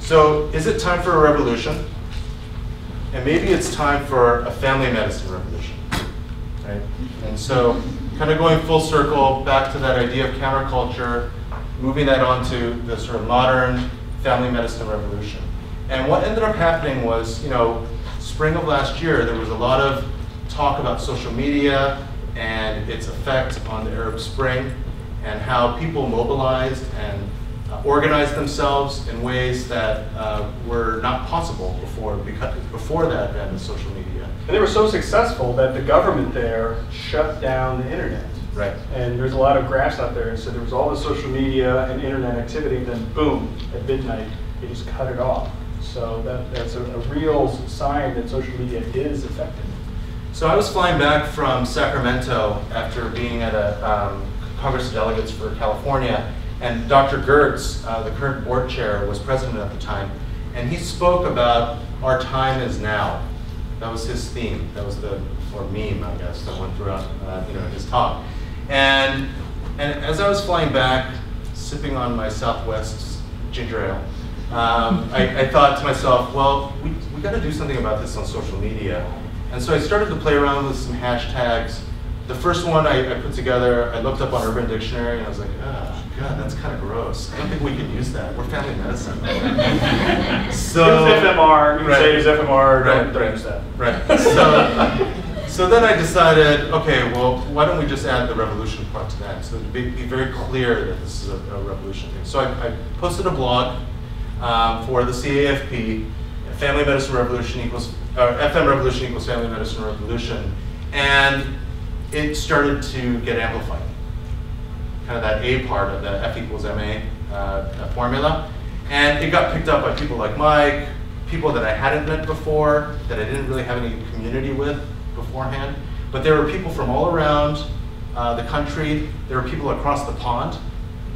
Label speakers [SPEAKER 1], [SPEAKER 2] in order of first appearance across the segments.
[SPEAKER 1] So is it time for a revolution? And maybe it's time for a family medicine revolution, right? And so kind of going full circle back to that idea of counterculture, moving that onto the sort of modern family medicine revolution. And what ended up happening was, spring of last year, there was a lot of talk about social media and its effect on the Arab Spring and how people mobilized and organized themselves in ways that were not possible before the advent of social media.
[SPEAKER 2] And they were so successful that the government there shut down the internet.
[SPEAKER 1] Right.
[SPEAKER 2] And there's a lot of graphs out there, and so there was all the social media and internet activity, and then boom, at midnight, they just cut it off. So that's a real sign that social media is effective.
[SPEAKER 1] So I was flying back from Sacramento after being at a Congress of Delegates for California, and Dr. Gertz, the current board chair, was president at the time, and he spoke about our time is now. That was his theme. That was or meme, I guess, that went throughout his talk. And as I was flying back, sipping on my Southwest ginger ale, I thought to myself, well, we got to do something about this on social media. And so I started to play around with some hashtags. The first one I put together, I looked up on Urban Dictionary, and I was like, oh, God, that's kind of gross. I don't think we can use that. We're family medicine. So
[SPEAKER 2] it was FMR. You can say it is FMR. Don't use that.
[SPEAKER 1] Right. So then I decided, okay, well, why don't we just add the revolution part to that, so it'd be very clear that this is a revolution thing. So I posted a blog for the AAFP, Family Medicine Revolution equals, FM Revolution equals Family Medicine Revolution, and it started to get amplified. Kind of that A part of the F equals MA formula. And it got picked up by people like Mike, people that I hadn't met before, that I didn't really have any community with beforehand. But there were people from all around the country. There were people across the pond,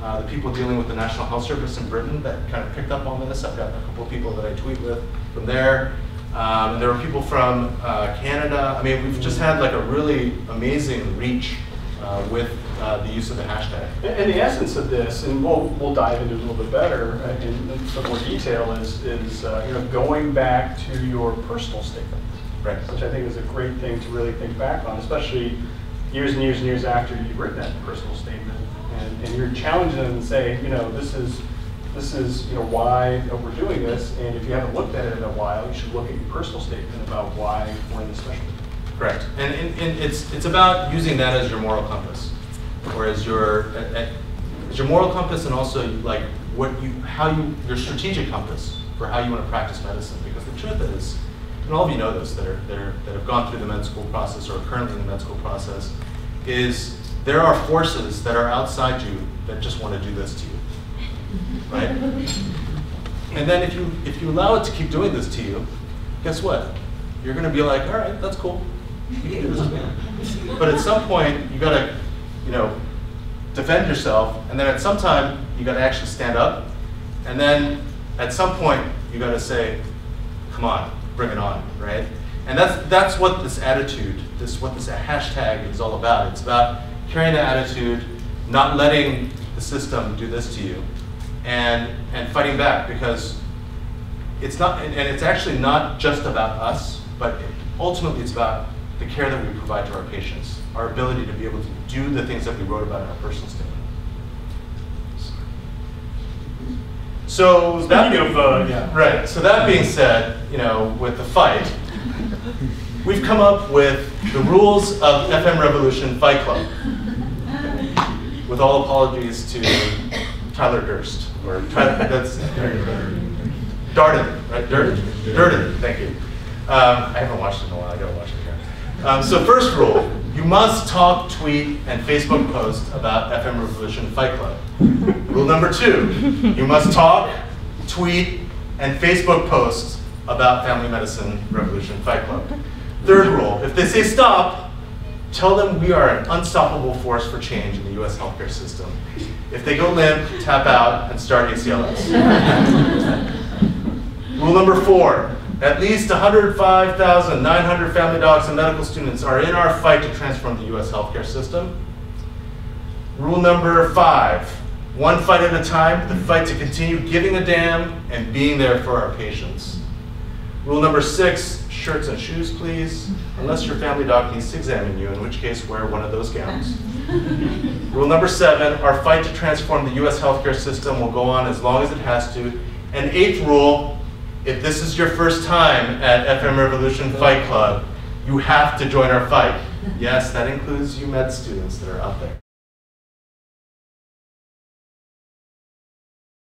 [SPEAKER 1] the people dealing with the National Health Service in Britain that kind of picked up on this. I've got a couple of people that I tweet with from there. There were people from Canada. I mean, we've just had like a really amazing reach with the use of the hashtag.
[SPEAKER 2] And the essence of this, and we'll dive into it a little bit better in some more detail, is going back to your personal statement,
[SPEAKER 1] right?
[SPEAKER 2] Which I think is a great thing to really think back on, especially years and years and years after you've written that personal statement, and you're challenging them and saying, this is why we're doing this, and if you haven't looked at it in a while, you should look at your personal statement about why we're in this specialty.
[SPEAKER 1] Correct, and it's about using that as your moral compass, or as your moral compass, and also like your strategic compass for how you want to practice medicine. Because the truth is, and all of you know this that have gone through the med school process or are currently in the med school process, is there are forces that are outside you that just want to do this to you. Right? And then if you allow it to keep doing this to you, guess what? You're going to be like, all right, that's cool. You can do this again. But at some point, you got to, defend yourself, and then at some time, you got to actually stand up, and then at some point, you got to say, come on, bring it on, right? And that's what this attitude, what this hashtag is all about. It's about carrying the attitude, not letting the system do this to you, and fighting back, because it's not, and it's actually not just about us, but ultimately it's about the care that we provide to our patients, our ability to be able to do the things that we wrote about in our personal statement. So right. So that being said, with the fight, we've come up with the rules of FM Revolution Fight Club. With all apologies to Tyler Durst, or Tyler, that's Darden, right? Durden, thank you. I haven't watched it in a while, I gotta watch it again. So first rule, you must talk, tweet, and Facebook post about FM Revolution Fight Club. Rule number 2, you must talk, tweet, and Facebook post about Family Medicine Revolution Fight Club. Third rule, if they say stop, tell them we are an unstoppable force for change in the US healthcare system. If they go limp, tap out and start ACLS. Rule number 4, at least 105,900 family docs and medical students are in our fight to transform the US healthcare system. Rule number 5, One fight at a time, the fight to continue giving a damn and being there for our patients. Rule number 6, shirts and shoes, please, unless your family doc needs to examine you, in which case wear one of those gowns. Rule number 7, our fight to transform the US healthcare system will go on as long as it has to. And 8th rule, if this is your first time at FM Revolution Fight Club, you have to join our fight. Yes, that includes you med students that are out there.